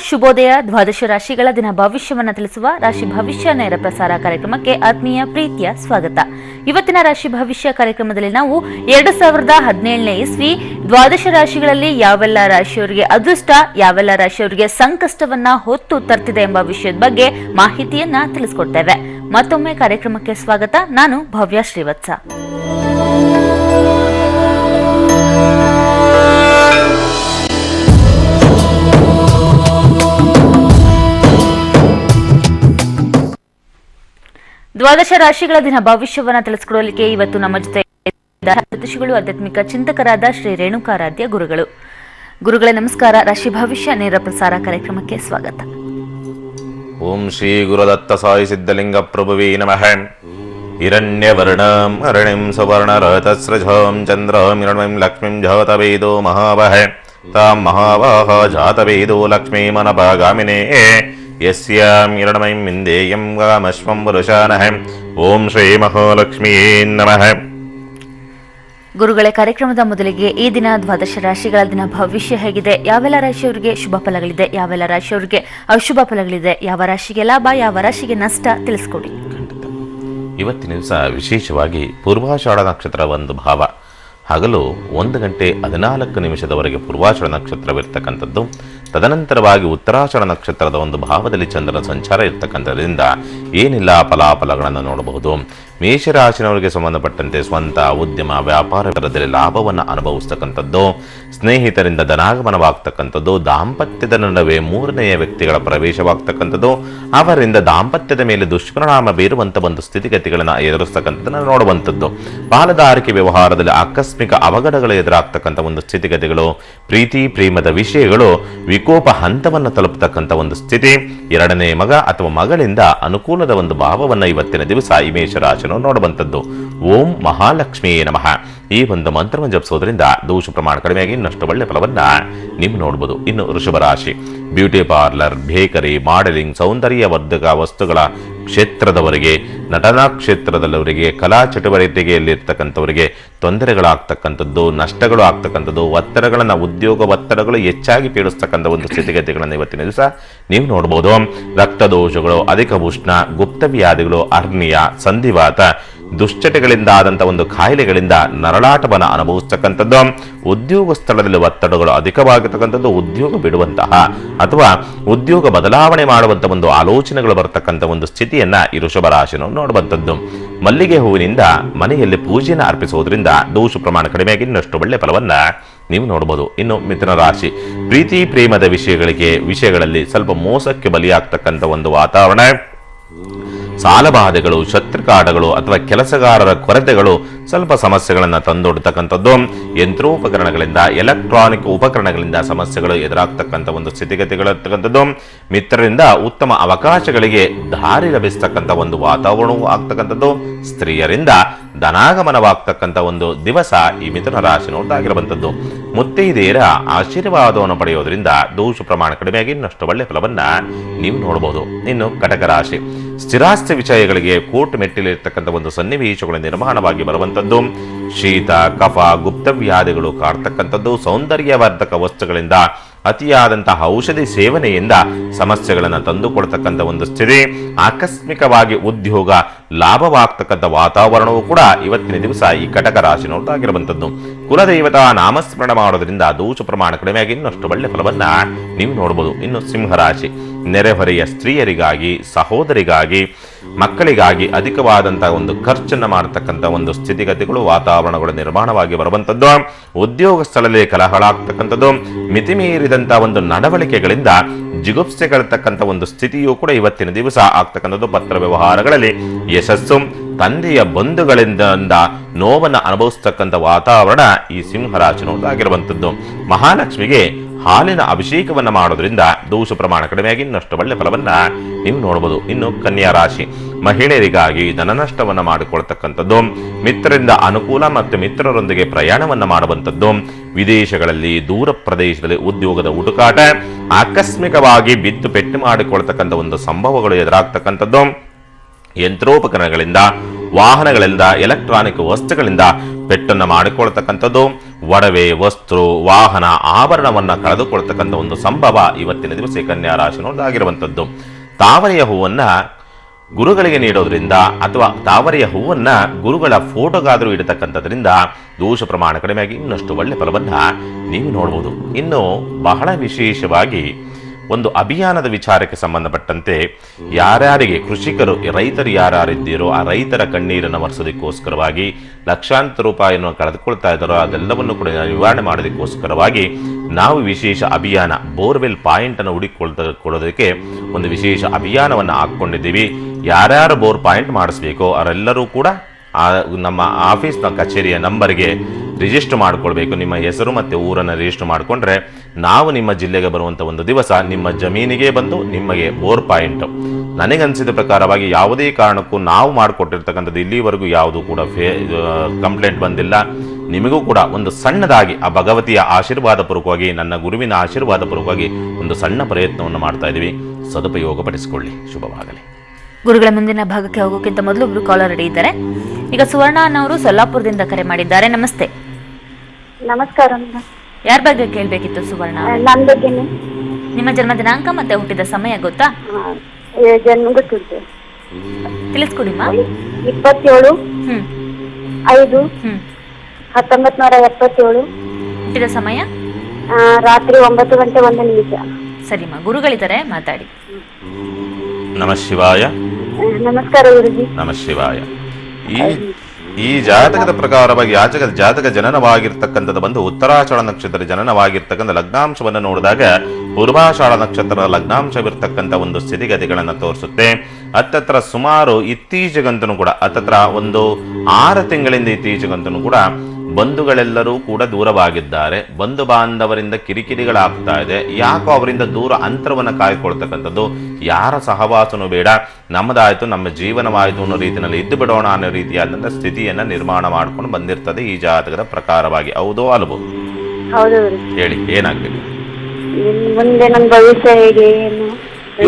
ಶುಭೋದಯ. ದ್ವಾದಶ ರಾಶಿಗಳ ದಿನ ಭವಿಷ್ಯವನ್ನು ತಿಳಿಸುವ ರಾಶಿ ಭವಿಷ್ಯ ನೇರ ಪ್ರಸಾರ ಕಾರ್ಯಕ್ರಮಕ್ಕೆ ಆತ್ಮೀಯ ಪ್ರೀತಿಯ ಸ್ವಾಗತ. ಇವತ್ತಿನ ರಾಶಿ ಭವಿಷ್ಯ ಕಾರ್ಯಕ್ರಮದಲ್ಲಿ ನಾವು 2017ನೇ ಇಸ್ವಿ ದ್ವಾದಶ ರಾಶಿಗಳಲ್ಲಿ ಯಾವೆಲ್ಲ ರಾಶಿಯವರಿಗೆ ಅದೃಷ್ಟ, ಯಾವೆಲ್ಲ ರಾಶಿಯವರಿಗೆ ಸಂಕಷ್ಟವನ್ನ ಹೊತ್ತು ತರ್ತಿದೆ ಎಂಬ ವಿಷಯದ ಬಗ್ಗೆ ಮಾಹಿತಿಯನ್ನ ತಿಳಿಸ್ಕೊಡ್ತೇವೆ. ಮತ್ತೊಮ್ಮೆ ಕಾರ್ಯಕ್ರಮಕ್ಕೆ ಸ್ವಾಗತ. ನಾನು ಭವ್ಯ ಶ್ರೀವತ್ಸ. ದ್ವಾದಶ ರಾಶಿಗಳ ದಿನ ಭವಿಷ್ಯವನ್ನ ತಿಳಿಸಿಕೊಡಲಿಕ್ಕೆ ಇವತ್ತು ನಮ್ಮ ಜೊತೆ ಜ್ಯೋತಿಷಿಗಳು, ಆಧ್ಯಾತ್ಮಿಕ ಚಿಂತಕರಾದ ಶ್ರೀ ರೇಣುಕಾರಾಧ್ಯ ಗುರುಗಳೇ ನಮಸ್ಕಾರ. ರಾಶಿ ಭವಿಷ್ಯ ನೇರ ಪ್ರಸಾರ ಕಾರ್ಯಕ್ರಮಕ್ಕೆ ಸ್ವಾಗತ. ಓಂ ಶ್ರೀ ಗುರುದತ್ತ ಸಾಯಿ ಸಿದ್ಧಲಿಂಗ ಪ್ರಭುವೇ ನಮಃ. ಹಿರಣ್ಯವರ್ಣಂ ಹರಣಿಂ ಸುವರ್ಣರಥಸ್ರಜಂ ಚಂದ್ರಂ ಹಿರಣ್ಮಂ ಲಕ್ಷ್ಮೀಂ ಜಾತವೇದೋ ಮಹಾವಹ ತಾಂ ಮಹಾವಾಹ ಜಾತವೇದೋ ಲಕ್ಷ್ಮೀಮನಭಗಾಮಿನೇ ಯಸ್ಯಾಂ ಹಿರಣ್ಮಯಂ ಇಂದೇಯಂ ಗಾಮಶ್ವಂ ವರುಷಾನಃ. ಓಂ ಶ್ರೀ ಮಹಾಲಕ್ಷ್ಮೀ ನಮಃ. ಗುರುಗಳೇ, ಕಾರ್ಯಕ್ರಮದ ಮೊದಲಿಗೆ ಈ ದಿನ ದ್ವಾದಶ ರಾಶಿಗಳ ದಿನ ಭವಿಷ್ಯ ಹೇಗಿದೆ, ಯಾವೆಲ್ಲ ರಾಶಿಯವರಿಗೆ ಶುಭ ಫಲಗಳಿದೆ, ಯಾವೆಲ್ಲ ರಾಶಿಯವರಿಗೆ ಅಶುಭ ಫಲಗಳಿದೆ, ಯಾವ ರಾಶಿಗೆ ಲಾಭ, ಯಾವ ರಾಶಿಗೆ ನಷ್ಟ ತಿಳಿಸ್ಕೊಡಿ. ಇವತ್ತಿನ ದಿವಸ ವಿಶೇಷವಾಗಿ ಪೂರ್ವಾಷಾಢ ನಕ್ಷತ್ರ ಒಂದು ಭಾವ, ಹಗಲು 1 ಗಂಟೆ 14 ನಿಮಿಷದವರೆಗೆ ಪೂರ್ವಾಷಾಢ ನಕ್ಷತ್ರವಿರ್ತಕ್ಕಂಥದ್ದು. ತದನಂತರವಾಗಿ ಉತ್ತರಾಷಾಢ ನಕ್ಷತ್ರದ ಒಂದು ಭಾವದಲ್ಲಿ ಚಂದ್ರನ ಸಂಚಾರ ಇರ್ತಕ್ಕಂಥದ್ರಿಂದ ಏನಿಲ್ಲ ಫಲಾಫಲಗಳನ್ನು ನೋಡಬಹುದು. ಮೇಷರಾಶಿನವರಿಗೆ ಸಂಬಂಧಪಟ್ಟಂತೆ ಸ್ವಂತ ಉದ್ಯಮ ವ್ಯಾಪಾರದಲ್ಲಿ ಲಾಭವನ್ನು ಅನುಭವಿಸ್ತಕ್ಕಂಥದ್ದು, ಸ್ನೇಹಿತರಿಂದ ಧನಾಗಮನವಾಗ್ತಕ್ಕಂಥದ್ದು, ದಾಂಪತ್ಯದ ನಡುವೆ 3ನೇ ವ್ಯಕ್ತಿಗಳ ಪ್ರವೇಶವಾಗ್ತಕ್ಕಂಥದ್ದು, ಅವರಿಂದ ದಾಂಪತ್ಯದ ಮೇಲೆ ದುಷ್ಪರಿಣಾಮ ಬೀರುವಂಥ ಒಂದು ಸ್ಥಿತಿಗತಿಗಳನ್ನು ಎದುರಿಸ್ತಕ್ಕಂಥದ್ದನ್ನು ನೋಡುವಂಥದ್ದು. ಪಾಲುದಾರಿಕೆ ವ್ಯವಹಾರದಲ್ಲಿ ಆಕಸ್ಮಿಕ ಅವಘಡಗಳು ಎದುರಾಗ್ತಕ್ಕಂಥ ಒಂದು ಸ್ಥಿತಿಗತಿಗಳು, ಪ್ರೀತಿ ಪ್ರೇಮದ ವಿಷಯಗಳು ವಿಕೋಪ ಹಂತವನ್ನು ತಲುಪತಕ್ಕಂಥ ಒಂದು ಸ್ಥಿತಿ, 2ನೇ ಮಗ ಅಥವಾ ಮಗಳಿಂದ ಅನುಕೂಲದ ಒಂದು ಭಾವವನ್ನು ಇವತ್ತಿನ ದಿವಸ ಈ ಮೇಷರಾಶಿ ನೋಡುವಂಥದ್ದು. ಓಂ ಮಹಾಲಕ್ಷ್ಮಿಯೇ ನಮಃ ಈ ಒಂದು ಮಂತ್ರವನ್ನು ಜಪಿಸೋದ್ರಿಂದ ದೋಷ ಪ್ರಮಾಣ ಕಡಿಮೆಯಾಗಿ ಇನ್ನಷ್ಟು ಒಳ್ಳೆ ಫಲವನ್ನ ನೀವು ನೋಡಬಹುದು. ಇನ್ನು ವೃಷಭ ರಾಶಿ, ಬ್ಯೂಟಿ ಪಾರ್ಲರ್, ಬೇಕರಿ, ಮಾಡೆಲಿಂಗ್, ಸೌಂದರ್ಯವರ್ಧಕ ವಸ್ತುಗಳ ಕ್ಷೇತ್ರದವರಿಗೆ, ನಟನಾ ಕ್ಷೇತ್ರದಲ್ಲವರಿಗೆ, ಕಲಾ ಚಟುವಟಿಕೆಯಲ್ಲಿರ್ತಕ್ಕಂಥವರಿಗೆ ತೊಂದರೆಗಳಾಗ್ತಕ್ಕಂಥದ್ದು, ನಷ್ಟಗಳು ಆಗ್ತಕ್ಕಂಥದ್ದು, ಒತ್ತಡಗಳನ್ನು ಉದ್ಯೋಗ ಒತ್ತಡಗಳು ಹೆಚ್ಚಾಗಿ ಪೀಡಿಸ್ತಕ್ಕಂಥ ಒಂದು ಸ್ಥಿತಿಗತಿಗಳನ್ನು ಇವತ್ತಿನ ದಿವಸ ನೀವು ನೋಡಬಹುದು. ರಕ್ತದೋಷಗಳು, ಅಧಿಕ ಉಷ್ಣ, ಗುಪ್ತವ್ಯಾಧಿಗಳು, ಅರ್ನಿಯ, ಸಂಧಿವಾತ, ದುಶ್ಚಟಗಳಿಂದ ಆದಂಥ ಒಂದು ಕಾಯಿಲೆಗಳಿಂದ ನರಳಾಟವನ್ನು ಅನುಭವಿಸ್ತಕ್ಕಂಥದ್ದು, ಉದ್ಯೋಗ ಸ್ಥಳದಲ್ಲಿ ಒತ್ತಡಗಳು ಅಧಿಕವಾಗಿರ್ತಕ್ಕಂಥದ್ದು, ಉದ್ಯೋಗ ಬಿಡುವಂತಹ ಅಥವಾ ಉದ್ಯೋಗ ಬದಲಾವಣೆ ಮಾಡುವಂಥ ಒಂದು ಆಲೋಚನೆಗಳು ಬರತಕ್ಕಂಥ ಒಂದು ಸ್ಥಿತಿಯನ್ನ ಈ ವೃಷಭ ರಾಶಿಯನ್ನು ನೋಡುವಂಥದ್ದು. ಮಲ್ಲಿಗೆ ಹೂವಿನಿಂದ ಮನೆಯಲ್ಲಿ ಪೂಜೆಯನ್ನು ಅರ್ಪಿಸುವುದರಿಂದ ದೋಷ ಪ್ರಮಾಣ ಕಡಿಮೆಯಾಗಿ ಇನ್ನಷ್ಟು ಒಳ್ಳೆ ಫಲವನ್ನ ನೀವು ನೋಡಬಹುದು. ಇನ್ನು ಮಿಥುನ ರಾಶಿ, ಪ್ರೀತಿ ಪ್ರೇಮದ ವಿಷಯಗಳಲ್ಲಿ ಸ್ವಲ್ಪ ಮೋಸಕ್ಕೆ ಬಲಿಯಾಗ್ತಕ್ಕಂಥ ಒಂದು ವಾತಾವರಣ, ಸಾಲಬಾಧೆಗಳು, ಶತ್ರುಕಾಟಗಳು ಅಥವಾ ಕೆಲಸಗಾರರ ಕೊರತೆಗಳು ಸ್ವಲ್ಪ ಸಮಸ್ಯೆಗಳನ್ನು ತಂದೊಡ್ತಕ್ಕಂಥದ್ದು, ಯಂತ್ರೋಪಕರಣಗಳಿಂದ ಎಲೆಕ್ಟ್ರಾನಿಕ್ ಉಪಕರಣಗಳಿಂದ ಸಮಸ್ಯೆಗಳು ಎದುರಾಗ್ತಕ್ಕಂಥ ಒಂದು ಸ್ಥಿತಿಗತಿಗಳಿರ್ತಕ್ಕಂಥದ್ದು, ಮಿತ್ರರಿಂದ ಉತ್ತಮ ಅವಕಾಶಗಳಿಗೆ ದಾರಿ ಲಭಿಸ್ತಕ್ಕಂಥ ಒಂದು ವಾತಾವರಣವೂ ಆಗ್ತಕ್ಕಂಥದ್ದು, ಸ್ತ್ರೀಯರಿಂದ ಧನಾಗಮನವಾಗ್ತಕ್ಕಂಥ ಒಂದು ದಿವಸ ಈ ಮಿಥುನ ರಾಶಿ ನೋಡಾಗಿರುವಂಥದ್ದು. ಮುತ್ತೈದೆಯರ ಆಶೀರ್ವಾದವನ್ನು ಪಡೆಯೋದ್ರಿಂದ ದೋಷ ಪ್ರಮಾಣ ಕಡಿಮೆಯಾಗಿ ಇನ್ನಷ್ಟು ಒಳ್ಳೆ ಫಲವನ್ನ ನೀವು ನೋಡಬಹುದು. ಇನ್ನು ಕಟಕ ರಾಶಿ, ಸ್ಥಿರಾಸ್ತಿ ವಿಷಯಗಳಿಗೆ ಕೋರ್ಟ್ ಮೆಟ್ಟಿಲಿರ್ತಕ್ಕಂಥ ಒಂದು ಸನ್ನಿವೇಶಗಳ ನಿರ್ಮಾಣವಾಗಿ ಬರುವಂಥದ್ದು, ಶೀತ ಕಫ ಗುಪ್ತವ್ಯಾಧಿಗಳು ಕಾಡ್ತಕ್ಕಂಥದ್ದು, ಸೌಂದರ್ಯವರ್ಧಕ ವಸ್ತುಗಳಿಂದ ಅತಿಯಾದಂತಹ ಔಷಧಿ ಸೇವನೆಯಿಂದ ಸಮಸ್ಯೆಗಳನ್ನು ತಂದುಕೊಡ್ತಕ್ಕಂಥ ಒಂದು ಸ್ಥಿತಿ, ಆಕಸ್ಮಿಕವಾಗಿ ಉದ್ಯೋಗ ಲಾಭವಾಗ್ತಕ್ಕಂಥ ವಾತಾವರಣವೂ ಕೂಡ ಇವತ್ತಿನ ದಿವಸ ಈ ಕಟಕ ರಾಶಿ ನೋಡಾಗಿರುವಂಥದ್ದು. ಕುಲದೈವತ ನಾಮಸ್ಮರಣ ಮಾಡೋದ್ರಿಂದ ದೋಷ ಪ್ರಮಾಣ ಕಡಿಮೆಯಾಗಿ ಇನ್ನಷ್ಟು ಒಳ್ಳೆ ಫಲವನ್ನ ನೀವು ನೋಡಬಹುದು. ಇನ್ನು ಸಿಂಹರಾಶಿ, ನೆರೆಹೊರೆಯ ಸ್ತ್ರೀಯರಿಗಾಗಿ, ಸಹೋದರಿಗಾಗಿ, ಮಕ್ಕಳಿಗಾಗಿ ಅಧಿಕವಾದಂತಹ ಒಂದು ಖರ್ಚನ್ನು ಮಾಡತಕ್ಕಂಥ ಒಂದು ಸ್ಥಿತಿಗತಿಗಳು ವಾತಾವರಣಗಳು ನಿರ್ಮಾಣವಾಗಿ ಬರುವಂಥದ್ದು, ಉದ್ಯೋಗ ಸ್ಥಳದಲ್ಲಿ ಕಲಹಗಳಾಗ್ತಕ್ಕಂಥದ್ದು, ಮಿತಿಮೀರಿದಂತಹ ಒಂದು ನಡವಳಿಕೆಗಳಿಂದ ಜಿಗುಪ್ಸೆಗಳತಕ್ಕಂಥ ಒಂದು ಸ್ಥಿತಿಯೂ ಕೂಡ ಇವತ್ತಿನ ದಿವಸ ಆಗ್ತಕ್ಕಂಥದ್ದು. ಪತ್ರ ವ್ಯವಹಾರಗಳಲ್ಲಿ ಯಶಸ್ಸು, ತಂದೆಯ ಬಂಧುಗಳಿಂದ ನೋವನ್ನು ಅನುಭವಿಸ್ತಕ್ಕಂಥ ವಾತಾವರಣ ಈ ಸಿಂಹರಾಶಿ ನೋಡಾಗಿರುವಂಥದ್ದು. ಮಹಾಲಕ್ಷ್ಮಿಗೆ ಹಾಲಿನ ಅಭಿಷೇಕವನ್ನ ಮಾಡೋದ್ರಿಂದ ದೋಷ ಪ್ರಮಾಣ ಕಡಿಮೆಯಾಗಿ ಇನ್ನಷ್ಟು ಒಳ್ಳೆ ಫಲವನ್ನ ನೀವು ನೋಡಬಹುದು. ಇನ್ನು ಕನ್ಯಾ ರಾಶಿ, ಮಹಿಳೆಯರಿಗಾಗಿ ಧನನಷ್ಟವನ್ನ ಮಾಡಿಕೊಳ್ತಕ್ಕಂಥದ್ದು, ಮಿತ್ರರಿಂದ ಅನುಕೂಲ ಮತ್ತು ಮಿತ್ರರೊಂದಿಗೆ ಪ್ರಯಾಣವನ್ನ ಮಾಡುವಂಥದ್ದು, ವಿದೇಶಗಳಲ್ಲಿ ದೂರ ಪ್ರದೇಶದಲ್ಲಿ ಉದ್ಯೋಗದ ಹುಡುಕಾಟ, ಆಕಸ್ಮಿಕವಾಗಿ ಬಿದ್ದು ಪೆಟ್ಟು ಮಾಡಿಕೊಳ್ತಕ್ಕಂಥ ಒಂದು ಸಂಭವಗಳು ಎದುರಾಗ್ತಕ್ಕಂಥದ್ದು, ಯಂತ್ರೋಪಕರಣಗಳಿಂದ ವಾಹನಗಳಿಂದ ಎಲೆಕ್ಟ್ರಾನಿಕ್ ವಸ್ತುಗಳಿಂದ ಪೆಟ್ಟನ್ನು ಮಾಡಿಕೊಳ್ತಕ್ಕಂಥದ್ದು, ಒಡವೆ, ವಸ್ತು, ವಾಹನ, ಆಭರಣವನ್ನ ಕಳೆದುಕೊಳ್ತಕ್ಕಂಥ ಒಂದು ಸಂಭವ ಇವತ್ತಿನ ದಿವಸ ಕನ್ಯಾ ರಾಶಿನೋದಾಗಿರುವಂಥದ್ದು. ತಾವರೆಯ ಹೂವನ್ನ ಗುರುಗಳಿಗೆ ನೀಡೋದ್ರಿಂದ ಅಥವಾ ತಾವರೆಯ ಹೂವನ್ನ ಗುರುಗಳ ಫೋಟೋಗಾದರೂ ಇಡತಕ್ಕಂಥದ್ರಿಂದ ದೋಷ ಪ್ರಮಾಣ ಕಡಿಮೆಯಾಗಿ ಇನ್ನಷ್ಟು ಒಳ್ಳೆ ಫಲವನ್ನ ನೀವು ನೋಡಬಹುದು. ಇನ್ನು ಬಹಳ ವಿಶೇಷವಾಗಿ ಒಂದು ಅಭಿಯಾನದ ವಿಚಾರಕ್ಕೆ ಸಂಬಂಧಪಟ್ಟಂತೆ ಯಾರ್ಯಾರಿಗೆ ಕೃಷಿಕರು ರೈತರು ಯಾರ್ಯಾರಿದ್ದೀರೋ ಆ ರೈತರ ಕಣ್ಣೀರನ್ನು ಒರೆಸೋದಕ್ಕೋಸ್ಕರವಾಗಿ ಲಕ್ಷಾಂತರ ರೂಪಾಯಿಯನ್ನು ಕಳೆದುಕೊಳ್ತಾ ಇದ್ದಾರೋ ಅದೆಲ್ಲವನ್ನು ಕೂಡ ನಿವಾರಣೆ ಮಾಡೋದಕ್ಕೋಸ್ಕರವಾಗಿ ನಾವು ವಿಶೇಷ ಅಭಿಯಾನ ಬೋರ್ವೆಲ್ ಪಾಯಿಂಟ್ ಅನ್ನು ಹುಡುಕಿಕೊಳ್ಳೋದಕ್ಕೆ ಒಂದು ವಿಶೇಷ ಅಭಿಯಾನವನ್ನು ಹಾಕೊಂಡಿದ್ದೀವಿ. ಯಾರ್ಯಾರು ಬೋರ್ ಪಾಯಿಂಟ್ ಮಾಡಿಸ್ಬೇಕೋ ಅವರೆಲ್ಲರೂ ಕೂಡ ನಮ್ಮ ಆಫೀಸ್ನ ಕಚೇರಿಯ ನಂಬರ್ಗೆ ರಿಜಿಸ್ಟರ್ ಮಾಡ್ಕೊಳ್ಬೇಕು. ನಿಮ್ಮ ಹೆಸರು ಮತ್ತು ಊರನ್ನು ರಿಜಿಸ್ಟರ್ ಮಾಡಿಕೊಂಡ್ರೆ ನಾವು ನಿಮ್ಮ ಜಿಲ್ಲೆಗೆ ಬರುವಂಥ ಒಂದು ದಿವಸ ನಿಮ್ಮ ಜಮೀನಿಗೆ ಬಂದು ನಿಮಗೆ ಬೋರ್ ಪಾಯಿಂಟ್ ನನಗನ್ಸಿದ ಪ್ರಕಾರವಾಗಿ ಯಾವುದೇ ಕಾರಣಕ್ಕೂ ನಾವು ಮಾಡಿಕೊಟ್ಟಿರ್ತಕ್ಕಂಥದ್ದು ಇಲ್ಲಿವರೆಗೂ ಯಾವುದೂ ಕೂಡ ಕಂಪ್ಲೇಂಟ್ ಬಂದಿಲ್ಲ. ನಿಮಗೂ ಕೂಡ ಒಂದು ಸಣ್ಣದಾಗಿ ಆ ಭಗವತಿಯ ಆಶೀರ್ವಾದ ಪೂರ್ವಕವಾಗಿ ನನ್ನ ಗುರುವಿನ ಆಶೀರ್ವಾದ ಪೂರ್ವಕವಾಗಿ ಒಂದು ಸಣ್ಣ ಪ್ರಯತ್ನವನ್ನು ಮಾಡ್ತಾ ಇದ್ದೀವಿ. ಸದುಪಯೋಗ ಪಡಿಸಿಕೊಳ್ಳಿ. ಶುಭವಾಗಲಿ. ಗುರುಗಳ ಮುಂದಿನ ಭಾಗಕ್ಕೆ ಹೋಗೋಕ್ಕಿಂತ ಮೊದಲು ಒಬ್ರು ಕಾಲರ್ ರೆಡಿ ಇದ್ದಾರೆ. ಈಗ ಸುವರ್ಣ ಅನ್ನೋರು ಸೊಲ್ಲಾಪುರದಿಂದ ಕರೆ ಮಾಡಿದ್ದಾರೆ. ನಮಸ್ತೆ. ನಮಸ್ಕಾರ. ಯಾರ ಬಗ್ಗೆ ಕೇಳಬೇಕಿತ್ತು ಸುವರ್ಣ? ನನ್ನ ಬಗ್ಗೆನೇ. ನಿಮ್ಮ ಜನ್ಮ ದಿನಾಂಕ ಮತ್ತೆ ಹುಟ್ಟಿದ ಸಮಯ ಗೊತ್ತಾ? ಜನ್ಮ ಗೊತ್ತಿತ್ತು. ತಿಳಿಸ್ಕೊಡಿಮ್ಮ. 27/5/1977. ಹುಟ್ಟಿದ ಸಮಯ ರಾತ್ರಿ 9:01. ಸರಿಮ್ಮ, ಗುರುಗಳಿದ್ದಾರೆ, ಮಾತಾಡಿ. ನಮಃ ಶಿವಾಯ. ನಮಸ್ಕಾರ ಗುರುಜಿ. ನಮಃ ಶಿವಾಯ. ಈ ಜಾತಕದ ಪ್ರಕಾರವಾಗಿ ಜಾತಕ ಜನನವಾಗಿರ್ತಕ್ಕಂಥದ್ದು ಬಂದು ಉತ್ತರಾಷಾಢ ನಕ್ಷತ್ರ ಜನನವಾಗಿರ್ತಕ್ಕಂಥ ಲಗ್ನಾಂಶವನ್ನು ನೋಡಿದಾಗ ಪೂರ್ವಾಷಾಢ ನಕ್ಷತ್ರದ ಲಗ್ನಾಂಶವಿರ್ತಕ್ಕಂಥ ಒಂದು ಸ್ಥಿತಿಗತಿಗಳನ್ನು ತೋರಿಸುತ್ತೆ. ಹತ್ತತ್ರ ಸುಮಾರು ಇತ್ತೀಚೆಗಂತೂ ಕೂಡ ಹತ್ತತ್ರ ಒಂದು 6 ತಿಂಗಳಿಂದ ಇತ್ತೀಚೆಗಂತೂ ಕೂಡ ಬಂಧುಗಳೆಲ್ಲರೂ ಕೂಡ ದೂರವಾಗಿದ್ದಾರೆ. ಬಂಧು ಬಾಂಧವರಿಂದ ಕಿರಿಕಿರಿಗಳಾಗ್ತಾ ಇದೆ. ಯಾಕೋ ಅವರಿಂದ ದೂರ ಅಂತರವನ್ನು ಕಾಯ್ಕೊಳ್ತಕ್ಕಂಥದ್ದು. ಯಾರ ಸಹವಾಸನೂ ಬೇಡ, ನಮ್ಮದಾಯ್ತು, ನಮ್ಮ ಜೀವನವಾಯಿತು ಅನ್ನೋ ರೀತಿಯಲ್ಲಿ ಇದ್ದು ಬಿಡೋಣ ಅನ್ನೋ ರೀತಿಯಾದಂಥ ಸ್ಥಿತಿಯನ್ನ ನಿರ್ಮಾಣ ಮಾಡ್ಕೊಂಡು ಬಂದಿರ್ತದೆ ಈ ಜಾತಕದ ಪ್ರಕಾರವಾಗಿ. ಹೌದೋ ಅಲ್ವೋ? ಹೇಳಿ, ಏನಾಗ್ಬೇಕು? ಮುಂದೆ ನನ್ನ ಭವಿಷ್ಯ ಹೇಗೆ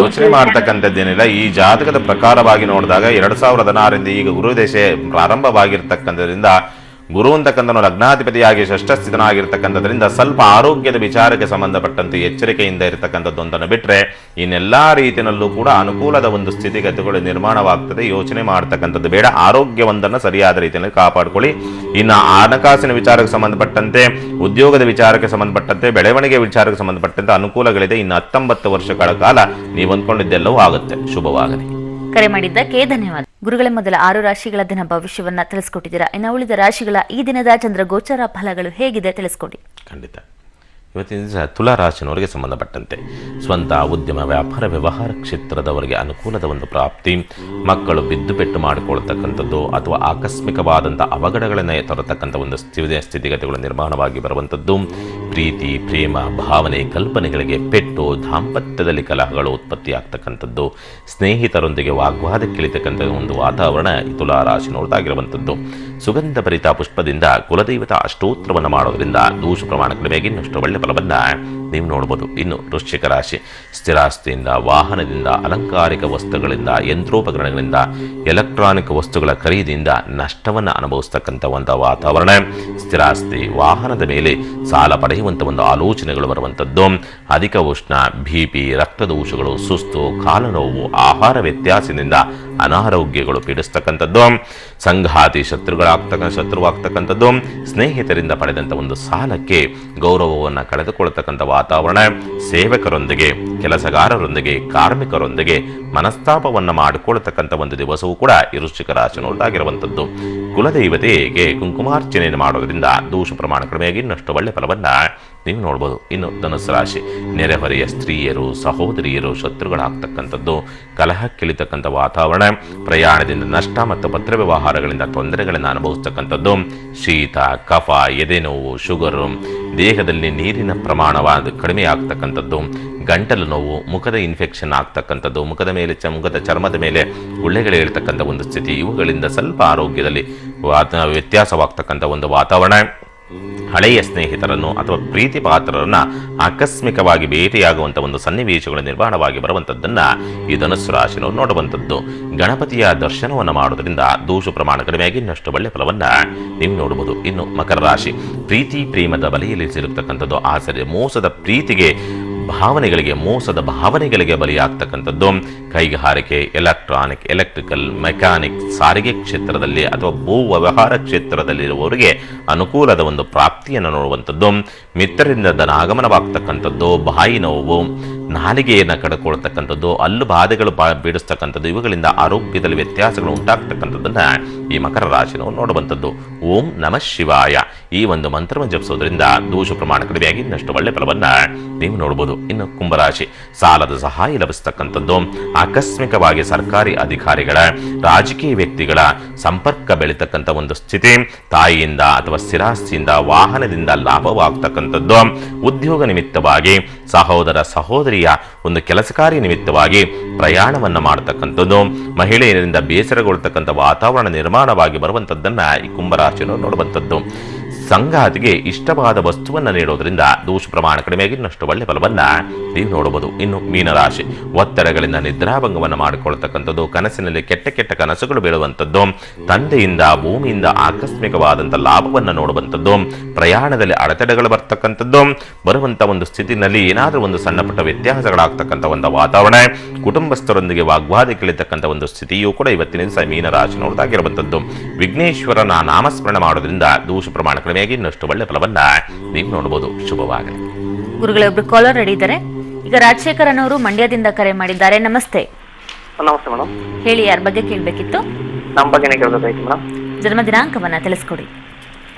ಯೋಚನೆ ಮಾಡ್ತಕ್ಕಂಥದ್ದೇನಿಲ್ಲ. ಈ ಜಾತಕದ ಪ್ರಕಾರವಾಗಿ ನೋಡಿದಾಗ 2016ರಿಂದ ಈಗ ಗುರುದಶೆ ಪ್ರಾರಂಭವಾಗಿರ್ತಕ್ಕಂಥದ್ರಿಂದ ಗುರು ಅಂತಕ್ಕಂಥ ಲಗ್ನಾಧಿಪತಿಯಾಗಿ ಷಷ್ಠಸ್ಥಿತನಾಗಿರ್ತಕ್ಕಂಥದ್ರಿಂದ ಸ್ವಲ್ಪ ಆರೋಗ್ಯದ ವಿಚಾರಕ್ಕೆ ಸಂಬಂಧಪಟ್ಟಂತೆ ಎಚ್ಚರಿಕೆಯಿಂದ ಇರತಕ್ಕಂಥದ್ದು ಅಂತನ್ನು ಬಿಟ್ಟರೆ ಇನ್ನೆಲ್ಲಾ ರೀತಿಯಲ್ಲೂ ಕೂಡ ಅನುಕೂಲದ ಒಂದು ಸ್ಥಿತಿಗತಿಗಳು ನಿರ್ಮಾಣವಾಗ್ತದೆ. ಯೋಚನೆ ಮಾಡ್ತಕ್ಕಂಥದ್ದು ಬೇಡ. ಆರೋಗ್ಯವೊಂದನ್ನು ಸರಿಯಾದ ರೀತಿಯಲ್ಲಿ ಕಾಪಾಡ್ಕೊಳ್ಳಿ. ಇನ್ನು ಹಣಕಾಸಿನ ವಿಚಾರಕ್ಕೆ ಸಂಬಂಧಪಟ್ಟಂತೆ, ಉದ್ಯೋಗದ ವಿಚಾರಕ್ಕೆ ಸಂಬಂಧಪಟ್ಟಂತೆ, ಬೆಳವಣಿಗೆ ವಿಚಾರಕ್ಕೆ ಸಂಬಂಧಪಟ್ಟಂತೆ ಅನುಕೂಲಗಳಿದೆ. ಇನ್ನು 19 ವರ್ಷಗಳ ಕಾಲ ನೀವು ಅಂದ್ಕೊಂಡಿದ್ದೆಲ್ಲವೂ ಆಗುತ್ತೆ. ಶುಭವಾಗಲಿ. ಕರೆ ಮಾಡಿದ್ದಕ್ಕೆ ಧನ್ಯವಾದ. ಗುರುಗಳ ಮೊದಲ 6 ರಾಶಿಗಳ ದಿನ ಭವಿಷ್ಯವನ್ನ ತಿಳಿಸ್ಕೊಟ್ಟಿದ್ದೀರಾ. ಇನ್ನು ಉಳಿದ ರಾಶಿಗಳ ಈ ದಿನದ ಚಂದ್ರ ಗೋಚರ ಫಲಗಳು ಹೇಗಿದೆ ತಿಳಿಸ್ಕೊಡಿ. ಖಂಡಿತ. ಇವತ್ತಿನ ದಿವಸ ತುಲಾ ರಾಶಿನವರಿಗೆ ಸಂಬಂಧಪಟ್ಟಂತೆ ಸ್ವಂತ ಉದ್ಯಮ, ವ್ಯಾಪಾರ, ವ್ಯವಹಾರ ಕ್ಷೇತ್ರದವರಿಗೆ ಅನುಕೂಲದ ಒಂದು ಪ್ರಾಪ್ತಿ. ಮಕ್ಕಳು ಬಿದ್ದು ಪೆಟ್ಟು ಮಾಡಿಕೊಳ್ತಕ್ಕಂಥದ್ದು ಅಥವಾ ಆಕಸ್ಮಿಕವಾದಂಥ ಅವಘಡಗಳನ್ನು ತರತಕ್ಕಂಥ ಒಂದು ಸ್ಥಿತಿಗತಿಗಳು ನಿರ್ಮಾಣವಾಗಿ ಬರುವಂಥದ್ದು. ಪ್ರೀತಿ, ಪ್ರೇಮ, ಭಾವನೆ, ಕಲ್ಪನೆಗಳಿಗೆ ಪೆಟ್ಟು, ದಾಂಪತ್ಯದಲ್ಲಿ ಕಲಹಗಳು ಉತ್ಪತ್ತಿಯಾಗ್ತಕ್ಕಂಥದ್ದು. ಸ್ನೇಹಿತರೊಂದಿಗೆ ವಾಗ್ವಾದಕ್ಕಿಳಿತಕ್ಕಂಥ ಒಂದು ವಾತಾವರಣ ಈ ತುಲಾ ರಾಶಿನವರದಾಗಿರುವಂಥದ್ದು. ಸುಗಂಧ ಭರಿತ ಪುಷ್ಪದಿಂದ ಕುಲದೈವತ ಅಷ್ಟೋತ್ರವನ್ನು ಮಾಡೋದ್ರಿಂದ ದೋಷ ಪ್ರಮಾಣ ಕಡಿಮೆಯಾಗಿ ಇನ್ನಷ್ಟು ಒಳ್ಳೆ ಫಲವನ್ನ ನೀವು ನೋಡಬಹುದು. ಇನ್ನು ವೃಶ್ಚಿಕ ರಾಶಿ ಸ್ಥಿರಾಸ್ತಿಯಿಂದ, ವಾಹನದಿಂದ, ಅಲಂಕಾರಿಕ ವಸ್ತುಗಳಿಂದ, ಯಂತ್ರೋಪಕರಣಗಳಿಂದ, ಎಲೆಕ್ಟ್ರಾನಿಕ್ ವಸ್ತುಗಳ ಖರೀದಿಯಿಂದ ನಷ್ಟವನ್ನು ಅನುಭವಿಸ್ತಕ್ಕಂಥ ಒಂದು ವಾತಾವರಣ. ಸ್ಥಿರಾಸ್ತಿ, ವಾಹನದ ಮೇಲೆ ಸಾಲ ಪಡೆಯುವಂಥ ಒಂದು ಆಲೋಚನೆಗಳು ಬರುವಂಥದ್ದು. ಅಧಿಕ ಉಷ್ಣ, BP, ರಕ್ತದೋಷಗಳು, ಸುಸ್ತು, ಕಾಲುನೋವು, ಆಹಾರ ವ್ಯತ್ಯಾಸದಿಂದ ಅನಾರೋಗ್ಯಗಳು ಪೀಡಿಸ್ತಕ್ಕಂಥದ್ದು. ಸಂಘಾತಿ ಶತ್ರುವಾಗ್ತಕ್ಕಂಥದ್ದು. ಸ್ನೇಹಿತರಿಂದ ಪಡೆದಂಥ ಒಂದು ಸಾಲಕ್ಕೆ ಗೌರವವನ್ನು ಕಳೆದುಕೊಳ್ಳತಕ್ಕಂಥ ವಾತಾವರಣ. ಸೇವಕರೊಂದಿಗೆ, ಕೆಲಸಗಾರರೊಂದಿಗೆ, ಕಾರ್ಮಿಕರೊಂದಿಗೆ ಮನಸ್ತಾಪವನ್ನು ಮಾಡಿಕೊಳ್ಳತಕ್ಕಂಥ ಒಂದು ದಿವಸವೂ ಕೂಡ ಈ ವೃಶ್ಚಿಕ ರಾಶಿನವರದಾಗಿರುವಂಥದ್ದು. ಕುಲದೈವತೆಗೆ ಕುಂಕುಮಾರ್ಚನೆಯನ್ನು ಮಾಡೋದ್ರಿಂದ ದೋಷ ಪ್ರಮಾಣ ಕಡಿಮೆಯಾಗಿ ಇನ್ನಷ್ಟು ಒಳ್ಳೆ ಫಲವನ್ನ ನೀವು ನೋಡ್ಬೋದು. ಇನ್ನು ಧನುಸ್ಸು ರಾಶಿ ನೆರೆಹೊರೆಯ ಸ್ತ್ರೀಯರು, ಸಹೋದರಿಯರು ಶತ್ರುಗಳಾಗ್ತಕ್ಕಂಥದ್ದು. ಕಲಹಕ್ಕಿಳಿತಕ್ಕಂಥ ವಾತಾವರಣ. ಪ್ರಯಾಣದಿಂದ ನಷ್ಟ ಮತ್ತು ಪತ್ರ ವ್ಯವಹಾರಗಳಿಂದ ತೊಂದರೆಗಳನ್ನು ಅನುಭವಿಸ್ತಕ್ಕಂಥದ್ದು. ಶೀತ, ಕಫ, ಎದೆನೋವು, ಶುಗರು, ದೇಹದಲ್ಲಿ ನೀರಿನ ಪ್ರಮಾಣವಾದ ಕಡಿಮೆ ಆಗ್ತಕ್ಕಂಥದ್ದು. ಗಂಟಲು ನೋವು, ಮುಖದ ಇನ್ಫೆಕ್ಷನ್ ಆಗ್ತಕ್ಕಂಥದ್ದು, ಮುಖದ ಚರ್ಮದ ಮೇಲೆ ಗುಳ್ಳೆಗಳಿರ್ತಕ್ಕಂಥ ಒಂದು ಸ್ಥಿತಿ. ಇವುಗಳಿಂದ ಸ್ವಲ್ಪ ಆರೋಗ್ಯದಲ್ಲಿ ವ್ಯತ್ಯಾಸವಾಗ್ತಕ್ಕಂಥ ಒಂದು ವಾತಾವರಣ. ಹಳೆಯ ಸ್ನೇಹಿತರನ್ನು ಅಥವಾ ಪ್ರೀತಿ ಪಾತ್ರರನ್ನ ಆಕಸ್ಮಿಕವಾಗಿ ಭೇಟಿಯಾಗುವಂಥ ಒಂದು ಸನ್ನಿವೇಶಗಳು ನಿರ್ಮಾಣವಾಗಿ ಬರುವಂಥದ್ದನ್ನ ಈ ಧನುಸ್ಸು ರಾಶಿನವರು ನೋಡುವಂಥದ್ದು. ಗಣಪತಿಯ ದರ್ಶನವನ್ನು ಮಾಡೋದ್ರಿಂದ ದೋಷ ಪ್ರಮಾಣ ಕಡಿಮೆಯಾಗಿ ಇನ್ನಷ್ಟು ಒಳ್ಳೆ ಫಲವನ್ನ ನೀವು ನೋಡಬಹುದು. ಇನ್ನು ಮಕರ ರಾಶಿ, ಪ್ರೀತಿ ಪ್ರೇಮದ ಬಲೆಯಲ್ಲಿ ಸಿಲುಕ್ತಕ್ಕಂಥದ್ದು, ಆಸರೆ ಮೋಸದ ಪ್ರೀತಿಗೆ ಮೋಸದ ಭಾವನೆಗಳಿಗೆ ಬಲಿಯಾಗ್ತಕ್ಕಂಥದ್ದು. ಕೈಗಾರಿಕೆ, ಎಲೆಕ್ಟ್ರಿಕಲ್, ಮೆಕ್ಯಾನಿಕ್, ಸಾರಿಗೆ ಕ್ಷೇತ್ರದಲ್ಲಿ ಅಥವಾ ಭೂ ವ್ಯವಹಾರ ಕ್ಷೇತ್ರದಲ್ಲಿರುವವರಿಗೆ ಅನುಕೂಲದ ಒಂದು ಪ್ರಾಪ್ತಿಯನ್ನು ನೋಡುವಂಥದ್ದು. ಮಿತ್ರರಿಂದ ಧನಾಗಮನವಾಗ್ತಕ್ಕಂಥದ್ದು, ಬಾಯಿ ನೋವು, ನಾಲಿಗೆಯನ್ನು ಕಡ್ಕೊಳ್ತಕ್ಕಂಥದ್ದು, ಹಲ್ಲು ಬಾಧೆಗಳು ಬೀಡಿಸ್ತಕ್ಕಂಥದ್ದು, ಇವುಗಳಿಂದ ಆರೋಗ್ಯದಲ್ಲಿ ವ್ಯತ್ಯಾಸಗಳು ಉಂಟಾಗ್ತಕ್ಕಂಥದ್ದನ್ನ ಈ ಮಕರ ರಾಶಿನವರು ನೋಡುವಂಥದ್ದು. ಓಂ ನಮಃ ಶಿವಾಯ ಈ ಒಂದು ಮಂತ್ರವನ್ನು ಜಪಿಸೋದ್ರಿಂದ ದೋಷ ಪ್ರಮಾಣ ಕಡಿಮೆಯಾಗಿ ಇನ್ನಷ್ಟು ಒಳ್ಳೆ ಫಲವನ್ನ ನೀವು ನೋಡಬಹುದು. ಇನ್ನು ಕುಂಭರಾಶಿ, ಸಾಲದ ಸಹಾಯ ಲಭಿಸ್ತಕ್ಕಂಥದ್ದು, ಆಕಸ್ಮಿಕವಾಗಿ ಸರ್ಕಾರಿ ಅಧಿಕಾರಿಗಳ, ರಾಜಕೀಯ ವ್ಯಕ್ತಿಗಳ ಸಂಪರ್ಕ ಬೆಳೀತಕ್ಕಂಥ ಒಂದು ಸ್ಥಿತಿ, ತಾಯಿಯಿಂದ ಅಥವಾ ಸ್ಥಿರಾಸ್ತಿಯಿಂದ, ವಾಹನದಿಂದ ಲಾಭವಾಗ್ತಕ್ಕಂಥದ್ದು, ಉದ್ಯೋಗ ನಿಮಿತ್ತವಾಗಿ ಸಹೋದರ ಸಹೋದರಿಯ ಒಂದು ಕೆಲಸ ಕಾರ್ಯ ನಿಮಿತ್ತವಾಗಿ ಪ್ರಯಾಣವನ್ನ ಮಾಡತಕ್ಕಂಥದ್ದು, ಮಹಿಳೆಯರಿಂದ ಬೇಸರಗೊಳ್ತಕ್ಕಂಥ ವಾತಾವರಣ ನಿರ್ಮಾಣವಾಗಿ ಬರುವಂಥದ್ದನ್ನ ಈ ಕುಂಭರಾಶಿಯನ್ನು ನೋಡುವಂಥದ್ದು. ಸಂಗಾತಿಗೆ ಇಷ್ಟವಾದ ವಸ್ತುವನ್ನು ನೀಡೋದ್ರಿಂದ ದೋಷ ಪ್ರಮಾಣ ಕಡಿಮೆಯಾಗಿ ಇನ್ನಷ್ಟು ಒಳ್ಳೆ ಫಲವನ್ನ ನೀವು ನೋಡಬಹುದು. ಇನ್ನು ಮೀನರಾಶಿ, ಒತ್ತಡಗಳಿಂದ ನಿದ್ರಾಭಂಗವನ್ನು ಮಾಡಿಕೊಳ್ತಕ್ಕಂಥದ್ದು, ಕನಸಿನಲ್ಲಿ ಕೆಟ್ಟ ಕೆಟ್ಟ ಕನಸುಗಳು ಬೀಳುವಂಥದ್ದು, ತಂದೆಯಿಂದ ಭೂಮಿಯಿಂದ ಆಕಸ್ಮಿಕವಾದಂಥ ಲಾಭವನ್ನು ನೋಡುವಂಥದ್ದು, ಪ್ರಯಾಣದಲ್ಲಿ ಅಡೆತಡೆಗಳು ಬರ್ತಕ್ಕಂಥದ್ದು, ಬರುವಂಥ ಒಂದು ಸ್ಥಿತಿನಲ್ಲಿ ಏನಾದರೂ ಒಂದು ಸಣ್ಣ ಪುಟ್ಟ ವ್ಯತ್ಯಾಸಗಳಾಗ್ತಕ್ಕಂಥ ಒಂದು ವಾತಾವರಣ, ಕುಟುಂಬಸ್ಥರೊಂದಿಗೆ ವಾಗ್ವಾದ ಕೇಳಿತಕ್ಕಂಥ ಒಂದು ಸ್ಥಿತಿಯೂ ಕೂಡ ಇವತ್ತಿನ ದಿವಸ ಮೀನರಾಶಿ ನೋಡೋದಾಗಿರುವಂಥದ್ದು. ವಿಘ್ನೇಶ್ವರನ ನಾಮಸ್ಮರಣೆ ಮಾಡೋದ್ರಿಂದ ದೋಷ ಪ್ರಮಾಣ ಕಡಿಮೆಯಾಗಿ ಇನ್ನಷ್ಟು ಒಳ್ಳೆ ಫಲವನ್ನ ನೀವು ನೋಡಬಹುದು. ಶುಭವಾಗಲಿ. ಗುರುಗಳೇ, ಒಬ್ರು ಕಾಲರ್ ರೆಡಿ ಇದ್ದಾರೆ. ಈಗ ರಾಜಶೇಖರನ್ ಅವರು ಮಂಡ್ಯದಿಂದ ಕರೆ ಮಾಡಿದ್ದಾರೆ. ನಮಸ್ತೆ. ನಮಸ್ತೆ ಮೇಡಮ್. ಹೇಳಿ, ಯಾರ ಬಗ್ಗೆ ಕೇಳಬೇಕಿತ್ತು? ನಮ್ಮ ಬಗ್ಗೆನೇ ಕೇಳಬೇಕಾಯ್ತು ಮೇಡಮ್. ಜನ್ಮ ದಿನಾಂಕವನ್ನ ತಿಳಿಸ್ಕೊಡಿ.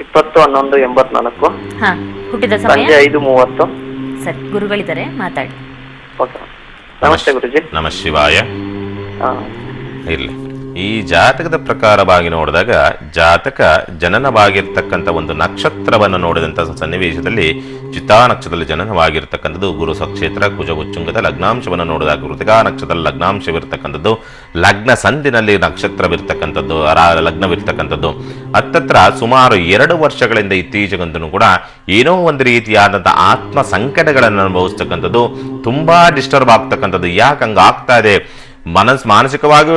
20/11/84. ಹಾ, ಹುಟ್ಟಿದ ಸಮಯ ಸಂಜೆ 5:30. ಸರಿ, ಗುರುಗಳಿದ್ದಾರೆ, ಮಾತಾಡಿ. ಓಕೆ. ನಮಸ್ತೆ ಗುರುಜಿ. ನಮಃ ಶಿವಾಯ. ಹಾ. ಇರ್ಲಿ. ಈ ಜಾತಕದ ಪ್ರಕಾರವಾಗಿ ನೋಡಿದಾಗ ಜಾತಕ ಜನನವಾಗಿರ್ತಕ್ಕಂಥ ಒಂದು ನಕ್ಷತ್ರವನ್ನು ನೋಡಿದಂಥ ಸನ್ನಿವೇಶದಲ್ಲಿ ಚಿತ್ತಾ ನಕ್ಷತ್ರದಲ್ಲಿ ಜನನವಾಗಿರ್ತಕ್ಕಂಥದ್ದು ಗುರು ಸ್ವಕ್ಷೇತ್ರ ಕುಜ ಉಚ್ಚುಂಗದ ಲಗ್ನಾಂಶವನ್ನು ನೋಡಿದಾಗ ಕೃತಿಕಾ ನಕ್ಷತ್ರದಲ್ಲಿ ಲಗ್ನಾಂಶವಿರ್ತಕ್ಕಂಥದ್ದು, ಲಗ್ನ ಸಂಧಿನಲ್ಲಿ ನಕ್ಷತ್ರವಿರ್ತಕ್ಕಂಥದ್ದು, ಲಗ್ನವಿರ್ತಕ್ಕಂಥದ್ದು. ಹತ್ತತ್ರ ಸುಮಾರು 2 ವರ್ಷಗಳಿಂದ ಇತ್ತೀಚೆಗಂತೂ ಕೂಡ ಏನೋ ಒಂದು ರೀತಿಯಾದಂಥ ಆತ್ಮ ಸಂಕಟಗಳನ್ನು ಅನುಭವಿಸ್ತಕ್ಕಂಥದ್ದು, ತುಂಬಾ ಡಿಸ್ಟರ್ಬ್ ಆಗ್ತಕ್ಕಂಥದ್ದು. ಯಾಕೆ ಹಂಗ ಆಗ್ತಾ ಇದೆ, ಮಾನಸಿಕವಾಗಿ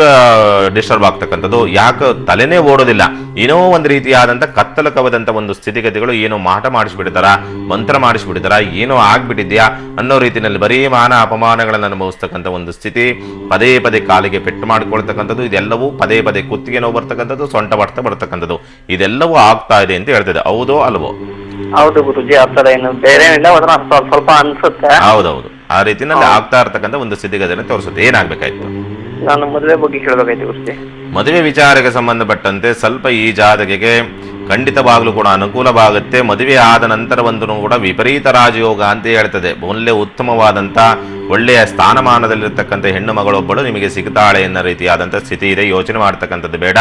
ಡಿಸ್ಟರ್ಬ್ ಆಗ್ತಕ್ಕಂಥದ್ದು, ಯಾಕೆ ತಲೆನೇ ಓಡೋದಿಲ್ಲ, ಏನೋ ಒಂದು ರೀತಿಯಾದಂಥ ಕತ್ತಲು ಕವದಂಥ ಒಂದು ಸ್ಥಿತಿಗತಿಗಳು, ಏನೋ ಮಾಟ ಮಾಡಿಸ್ಬಿಡ್ತಾರ, ಮಂತ್ರ ಮಾಡಿಸ್ಬಿಡ್ತಾರ, ಏನೋ ಆಗ್ಬಿಟ್ಟಿದ್ಯಾ ಅನ್ನೋ ರೀತಿಯಲ್ಲಿ ಬರೀ ಮಾನ ಅಪಮಾನಗಳನ್ನು ಅನುಭವಿಸ್ತಕ್ಕಂಥ ಒಂದು ಸ್ಥಿತಿ, ಪದೇ ಪದೇ ಕಾಲಿಗೆ ಪೆಟ್ಟು ಮಾಡಿಕೊಳ್ತಕ್ಕಂಥದ್ದು, ಇದೆಲ್ಲವೂ ಪದೇ ಪದೇ ಕುತ್ತಿಗೆ ನೋವು ಬರ್ತಕ್ಕಂಥದ್ದು, ಸೊಂಟ ಬರ್ತಕ್ಕಂಥದ್ದು, ಇದೆಲ್ಲವೂ ಆಗ್ತಾ ಇದೆ ಅಂತ ಹೇಳ್ತಿದೆ. ಹೌದೋ ಅಲ್ವೋ? ಹೌದು ಗುರುಜಿ, ಆ ತರ ಏನು ಬೇರೆ ಏನಿಲ್ಲ, ಸ್ವಲ್ಪ ಅನ್ಸುತ್ತೆ. ಹೌದೌದು, ಆ ರೀತಿಯಲ್ಲಿ ಆಗ್ತಾ ಇರ್ತಕ್ಕಂಥ ಒಂದು ಸ್ಥಿತಿಗತಿಯನ್ನು ತೋರಿಸುತ್ತೆ. ಏನಾಗ್ಬೇಕಾಯ್ತು? ನಾನು ಮದುವೆ ಬಗ್ಗೆ ಕೇಳಬೇಕಾಯ್ತು ಗುರುಜಿ. ಮದುವೆ ವಿಚಾರಕ್ಕೆ ಸಂಬಂಧಪಟ್ಟಂತೆ ಸ್ವಲ್ಪ ಈ ಜಾತಕಿಗೆ ಖಂಡಿತವಾಗ್ಲೂ ಕೂಡ ಅನುಕೂಲವಾಗುತ್ತೆ. ಮದುವೆ ಆದ ನಂತರವಂತೂ ಕೂಡ ವಿಪರೀತ ರಾಜಯೋಗ ಅಂತ ಹೇಳ್ತದೆ. ಒಳ್ಳೆ ಉತ್ತಮವಾದಂಥ ಒಳ್ಳೆಯ ಸ್ಥಾನಮಾನದಲ್ಲಿರ್ತಕ್ಕಂಥ ಹೆಣ್ಣು ಮಗಳೊಬ್ಬಳು ನಿಮಗೆ ಸಿಗ್ತಾಳೆ ಅನ್ನೋ ರೀತಿಯಾದಂಥ ಸ್ಥಿತಿ ಇದೆ. ಯೋಚನೆ ಮಾಡ್ತಕ್ಕಂಥದ್ದು ಬೇಡ.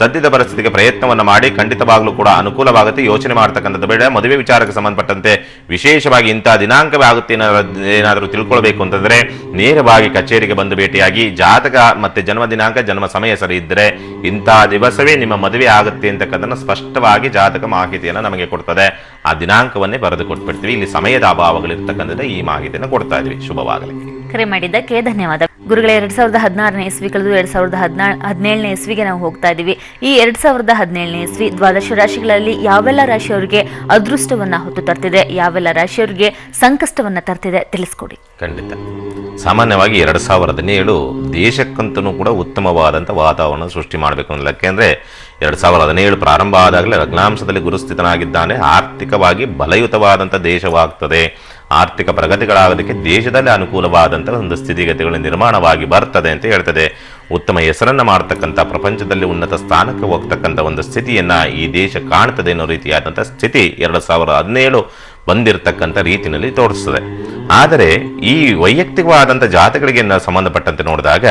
ಸದ್ಯದ ಪರಿಸ್ಥಿತಿಗೆ ಪ್ರಯತ್ನವನ್ನು ಮಾಡಿ, ಖಂಡಿತವಾಗ್ಲೂ ಕೂಡ ಅನುಕೂಲವಾಗುತ್ತೆ. ಯೋಚನೆ ಮಾಡ್ತಕ್ಕಂಥದ್ದು ಬೇಡ. ಮದುವೆ ವಿಚಾರಕ್ಕೆ ಸಂಬಂಧಪಟ್ಟಂತೆ ವಿಶೇಷವಾಗಿ ಇಂಥ ದಿನಾಂಕವೇ ಆಗುತ್ತೆ ಏನಾದರೂ ತಿಳ್ಕೊಳ್ಬೇಕು ಅಂತಂದ್ರೆ ನೇರವಾಗಿ ಕಚೇರಿಗೆ ಬಂದು ಭೇಟಿಯಾಗಿ ಜಾತಕ ಮತ್ತೆ ಜನ್ಮ ದಿನಾಂಕ, ಜನ್ಮ ಸಮಯ ಸರಿ ಇದ್ದರೆ ಇಂಥ ದಿವಸವೇ ನಿಮ್ಮ ಮದುವೆ ಆಗುತ್ತೆ ಅಂತಕ್ಕಂಥದ್ದನ್ನು ಸ್ಪಷ್ಟವಾಗಿ ಜಾತಕ ಮಾಹಿತಿಯನ್ನು ನಮಗೆ ಕೊಡ್ತದೆ. ಆ ದಿನಾಂಕವನ್ನೇ ಬರೆದು ಕೊಟ್ಬಿಡ್ತೀವಿ. ಇಲ್ಲಿ ಸಮಯದ ಅಭಾವಗಳಿರ್ತಕ್ಕಂಥದ್ದು ಈ ಮಾಹಿತಿಯನ್ನು ಕೊಡ್ತಾ ಇದ್ವಿ. ಶುಭವಾಗಲಿ. ಕರೆ ಮಾಡಿದ್ದಕ್ಕೆ ಧನ್ಯವಾದ. ಗುರುಗಳೇ, 2016ನೇ ಇಸ್ವಿ ಕಳೆದು 2017ನೇ ಇಸ್ವಿಗೆ ನಾವು ಹೋಗ್ತಾ ಇದ್ದೀವಿ. ಈ 2017ನೇ ಇಸ್ವಿ ದ್ವಾದಶ ರಾಶಿಗಳಲ್ಲಿ ಯಾವೆಲ್ಲ ರಾಶಿಯವರಿಗೆ ಅದೃಷ್ಟವನ್ನ ಹೊತ್ತು ತರ್ತಿದೆ, ಯಾವೆಲ್ಲ ರಾಶಿಯವರಿಗೆ ಸಂಕಷ್ಟವನ್ನ ತರ್ತಿದೆ ತಿಳಿಸ್ಕೊಡಿ. ಖಂಡಿತ. ಸಾಮಾನ್ಯವಾಗಿ 2017 ದೇಶಕ್ಕಂತೂ ಕೂಡ ಉತ್ತಮವಾದಂಥ ವಾತಾವರಣ ಸೃಷ್ಟಿ ಮಾಡಬೇಕು ಅನ್ನೋಲ್ಲ. ಯಾಕೆಂದರೆ 2017 ಪ್ರಾರಂಭ ಆದಾಗಲೇ ಲಗ್ನಾಂಶದಲ್ಲಿ ಗುರುಸ್ಥಿತನಾಗಿದ್ದಾನೆ. ಆರ್ಥಿಕವಾಗಿ ಬಲಯುತವಾದಂಥ ದೇಶವಾಗ್ತದೆ. ಆರ್ಥಿಕ ಪ್ರಗತಿಗಳಾಗೋದಕ್ಕೆ ದೇಶದಲ್ಲಿ ಅನುಕೂಲವಾದಂಥ ಒಂದು ಸ್ಥಿತಿಗತಿಗಳು ನಿರ್ಮಾಣವಾಗಿ ಬರ್ತದೆ ಅಂತ ಹೇಳ್ತದೆ. ಉತ್ತಮ ಹೆಸರನ್ನು ಮಾಡ್ತಕ್ಕಂಥ, ಪ್ರಪಂಚದಲ್ಲಿ ಉನ್ನತ ಸ್ಥಾನಕ್ಕೆ ಹೋಗ್ತಕ್ಕಂಥ ಒಂದು ಸ್ಥಿತಿಯನ್ನ ಈ ದೇಶ ಕಾಣ್ತದೆ ಅನ್ನೋ ರೀತಿಯಾದಂಥ ಸ್ಥಿತಿ 2017 ಬಂದಿರತಕ್ಕಂಥ ರೀತಿಯಲ್ಲಿ ತೋರಿಸ್ತದೆ. ಆದರೆ ಈ ವೈಯಕ್ತಿಕವಾದಂಥ ಜಾತಕಗಳಿಗೆ ಸಂಬಂಧಪಟ್ಟಂತೆ ನೋಡಿದಾಗ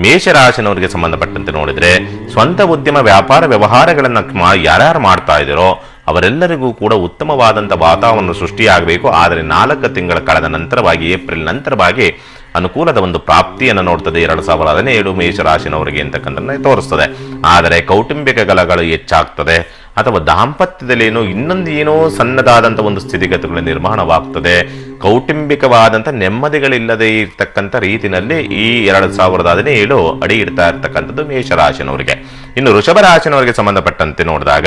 ಮೇಷರಾಶಿನವರಿಗೆ ಸಂಬಂಧಪಟ್ಟಂತೆ ನೋಡಿದ್ರೆ ಸ್ವಂತ ಉದ್ಯಮ ವ್ಯಾಪಾರ ವ್ಯವಹಾರಗಳನ್ನು ಯಾರ್ಯಾರು ಮಾಡ್ತಾ ಇದ್ದೀರೋ ಅವರೆಲ್ಲರಿಗೂ ಕೂಡ ಉತ್ತಮವಾದಂಥ ವಾತಾವರಣ ಸೃಷ್ಟಿಯಾಗಬೇಕು. ಆದರೆ 4 ತಿಂಗಳ ಕಳೆದ ನಂತರವಾಗಿ, ಏಪ್ರಿಲ್ ನಂತರವಾಗಿ ಅನುಕೂಲದ ಒಂದು ಪ್ರಾಪ್ತಿಯನ್ನು ನೋಡ್ತದೆ 2017 ಮೇಷರಾಶಿನವರಿಗೆ ಅಂತಕ್ಕಂಥ ತೋರಿಸ್ತದೆ. ಆದರೆ ಕೌಟುಂಬಿಕ ಕಲಹಗಳು ಹೆಚ್ಚಾಗ್ತದೆ ಅಥವಾ ದಾಂಪತ್ಯದಲ್ಲಿ ಇನ್ನೊಂದು ಏನೋ ಸಣ್ಣದಾದಂಥ ಒಂದು ಸ್ಥಿತಿಗತಿಗಳ ನಿರ್ಮಾಣವಾಗ್ತದೆ. ಕೌಟುಂಬಿಕವಾದಂಥ ನೆಮ್ಮದಿಗಳಿಲ್ಲದೆ ಇರ್ತಕ್ಕಂಥ ರೀತಿಯಲ್ಲಿ ಈ 2017 ಅಡಿ ಇಡ್ತಾ ಇರ್ತಕ್ಕಂಥದ್ದು ಮೇಷರಾಶಿನವರಿಗೆ. ಇನ್ನು ವೃಷಭ ರಾಶಿನವರಿಗೆ ಸಂಬಂಧಪಟ್ಟಂತೆ ನೋಡಿದಾಗ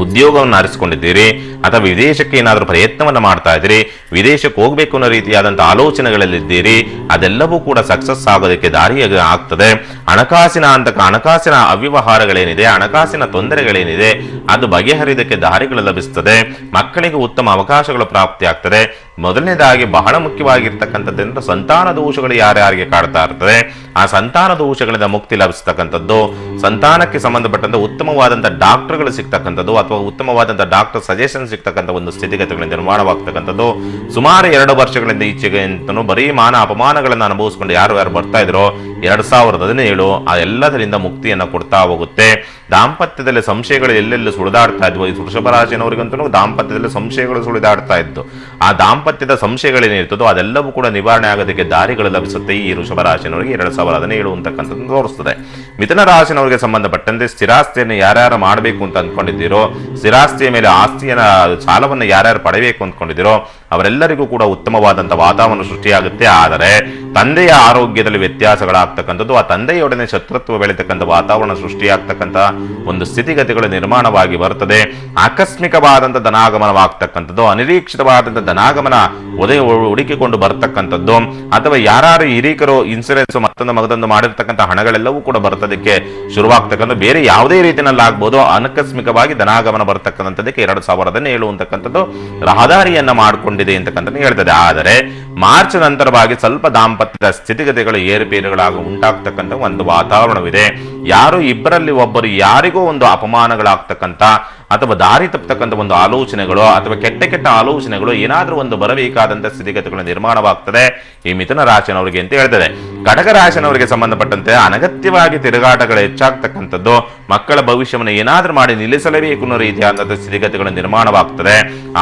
ಉದ್ಯೋಗವನ್ನು ಆರಿಸಿಕೊಂಡಿದ್ದೀರಿ ಅಥವಾ ವಿದೇಶಕ್ಕೆ ಏನಾದರೂ ಪ್ರಯತ್ನವನ್ನು ಮಾಡ್ತಾ ಇದ್ದೀರಿ, ವಿದೇಶಕ್ಕೆ ಹೋಗ್ಬೇಕು ಅನ್ನೋ ರೀತಿಯಾದಂಥ ಆಲೋಚನೆಗಳಲ್ಲಿದ್ದೀರಿ, ಅದೆಲ್ಲವೂ ಕೂಡ ಸಕ್ಸಸ್ ಆಗೋದಕ್ಕೆ ದಾರಿ ಆಗ್ತದೆ. ಹಣಕಾಸಿನ ಅವ್ಯವಹಾರಗಳೇನಿದೆ, ಹಣಕಾಸಿನ ತೊಂದರೆಗಳೇನಿದೆ ಅದು ಬಗೆಹರಿದಕ್ಕೆ ದಾರಿಗಳು ಲಭಿಸ್ತದೆ. ಮಕ್ಕಳಿಗೆ ಉತ್ತಮ ಅವಕಾಶಗಳು ಪ್ರಾಪ್ತಿ ಆಗ್ತದೆ. ಮೊದಲನೇದಾಗಿ ಬಹಳ ಮುಖ್ಯವಾಗಿರ್ತಕ್ಕಂಥದ್ದು ಸಂತಾನ ದೋಷಗಳು ಯಾರ್ಯಾರಿಗೆ ಕಾಡ್ತಾ ಇರ್ತದೆ ಆ ಸಂತಾನ ದೋಷಗಳಿಂದ ಮುಕ್ತಿ ಲಭಿಸ್ತಕ್ಕಂಥದ್ದು, ಸಂತಾನಕ್ಕೆ ಸಂಬಂಧಪಟ್ಟಂತ ಉತ್ತಮವಾದಂಥ ಡಾಕ್ಟರ್ಗಳು ಸಿಗ್ತಕ್ಕಂಥದ್ದು ಅಥವಾ ಉತ್ತಮವಾದಂಥ ಡಾಕ್ಟರ್ ಸಜೆಷನ್ ಸಿಗ್ತಕ್ಕಂಥ ಒಂದು ಸ್ಥಿತಿಗತಿಗಳ ನಿರ್ಮಾಣವಾಗ್ತಕ್ಕಂಥದ್ದು. ಸುಮಾರು 2 ವರ್ಷಗಳಿಂದ ಈಚೆಗೆ ಅಂತೂ ಬರೀ ಮಾನ ಅಪಮಾನಗಳನ್ನು ಅನುಭವಿಸ್ಕೊಂಡು ಯಾರು ಬರ್ತಾ ಇದ್ರೋ 2017 ಆ ಎಲ್ಲದರಿಂದ ಮುಕ್ತಿಯನ್ನು ಕೊಡ್ತಾ ಹೋಗುತ್ತೆ. ದಾಂಪತ್ಯದಲ್ಲಿ ಸಂಶಯಗಳು ಎಲ್ಲೆಲ್ಲಿ ಸುಳಿದಾಡ್ತಾ ಇದ್ವು, ಈ ವೃಷಭ ರಾಶಿಯವರಿಗಂತೂ ದಾಂಪತ್ಯದಲ್ಲಿ ಸಂಶಯಗಳು ಸುಳಿದಾಡ್ತಾ ಇದ್ದು ಆ ದಾಂಪತ್ಯದ ಸಂಶಯಗಳೇನಿರ್ತದೋ ಅದೆಲ್ಲವೂ ಕೂಡ ನಿವಾರಣೆ ಆಗೋದಕ್ಕೆ ದಾರಿಗಳು ಲಭಿಸುತ್ತೆ. ಈ ವೃಷಭ ರಾಶಿಯವರಿಗೆ 2017 ಅಂತಕ್ಕಂಥದ್ದು ತೋರಿಸ್ತದೆ. ಮಿಥುನ ರಾಶಿಯವರಿಗೆ ಸಂಬಂಧಪಟ್ಟಂತೆ ಸ್ಥಿರಾಸ್ತಿಯನ್ನು ಯಾರ್ಯಾರು ಮಾಡಬೇಕು ಅಂತ ಅಂದ್ಕೊಂಡಿದ್ದೀರೋ, ಸ್ಥಿರಾಸ್ತಿಯ ಮೇಲೆ ಆಸ್ತಿಯನ್ನ ಸಾಲವನ್ನು ಯಾರ್ಯಾರು ಪಡೆಯಬೇಕು ಅಂದ್ಕೊಂಡಿದ್ದೀರೋ ಅವರೆಲ್ಲರಿಗೂ ಕೂಡ ಉತ್ತಮವಾದಂಥ ವಾತಾವರಣ ಸೃಷ್ಟಿಯಾಗುತ್ತೆ. ಆದರೆ ತಂದೆಯ ಆರೋಗ್ಯದಲ್ಲಿ ವ್ಯತ್ಯಾಸಗಳಾಗ್ತಕ್ಕಂಥದ್ದು, ಆ ತಂದೆಯೊಡನೆ ಶತ್ರುತ್ವ ಬೆಳೀತಕ್ಕಂಥ ವಾತಾವರಣ ಸೃಷ್ಟಿಯಾಗ್ತಕ್ಕಂಥ ಒಂದು ಸ್ಥಿತಿಗತಿಗಳು ನಿರ್ಮಾಣವಾಗಿ ಬರ್ತದೆ. ಆಕಸ್ಮಿಕವಾದಂಥ ಧನಾಗಮನವಾಗ್ತಕ್ಕಂಥದ್ದು, ಅನಿರೀಕ್ಷಿತವಾದಂಥ ಧನಾಗಮನ ಹುಡುಕಿಕೊಂಡು ಬರ್ತಕ್ಕಂಥದ್ದು, ಅಥವಾ ಯಾರು ಹಿರೀಕರು ಇನ್ಸೂರೆನ್ಸ್ ಮತ್ತೊಂದು ಮಾಡಿರ್ತಕ್ಕಂಥ ಹಣಗಳೆಲ್ಲವೂ ಕೂಡ ಬರ್ತದಕ್ಕೆ ಶುರುವಾಗ್ತಕ್ಕಂಥ ಬೇರೆ ಯಾವುದೇ ರೀತಿಯಲ್ಲಿ ಆಗ್ಬೋದು. ಆಕಸ್ಮಿಕವಾಗಿ ಧನಾಗಮನ ಬರ್ತಕ್ಕಂಥದ್ದಕ್ಕೆ 2017 ಅಂತಕ್ಕಂಥದ್ದು ರಹದಾರಿಯನ್ನ ಮಾಡಿಕೊಂಡಿದೆ ಅಂತಕ್ಕಂಥ ಹೇಳ್ತದೆ. ಆದರೆ ಮಾರ್ಚ್ ನಂತರವಾಗಿ ಸ್ವಲ್ಪ ದಾಂಪತ್ಯದ ಸ್ಥಿತಿಗತಿಗಳು ಏರುಪೇರುಗಳಾಗಿ ಉಂಟಾಗ್ತಕ್ಕಂಥ ಒಂದು ವಾತಾವರಣವಿದೆ. ಯಾರು ಇಬ್ಬರಲ್ಲಿ ಒಬ್ಬರು ಯಾರಿಗೂ ಒಂದು ಅಪಮಾನಗಳಾಗ್ತಕ್ಕಂಥ ಅಥವಾ ದಾರಿ ತಪ್ಪತಕ್ಕಂಥ ಒಂದು ಆಲೋಚನೆಗಳು ಅಥವಾ ಕೆಟ್ಟ ಆಲೋಚನೆಗಳು ಏನಾದರೂ ಒಂದು ಬರಬೇಕಾದಂಥ ಸ್ಥಿತಿಗತಿಗಳ ನಿರ್ಮಾಣವಾಗ್ತದೆ ಈ ಮಿಥುನ ರಾಶಿನವರಿಗೆ ಅಂತ ಹೇಳ್ತದೆ. ಕಟಕ ರಾಶಿನವರಿಗೆ ಸಂಬಂಧಪಟ್ಟಂತೆ ಅನಗತ್ಯವಾಗಿ ತಿರುಗಾಟಗಳು ಹೆಚ್ಚಾಗ್ತಕ್ಕಂಥದ್ದು, ಮಕ್ಕಳ ಭವಿಷ್ಯವನ್ನು ಏನಾದರೂ ಮಾಡಿ ನಿಲ್ಲಿಸಲೇಬೇಕು ಅನ್ನೋ ರೀತಿಯಾದಂಥ ಸ್ಥಿತಿಗತಿಗಳ ನಿರ್ಮಾಣವಾಗ್ತದೆ.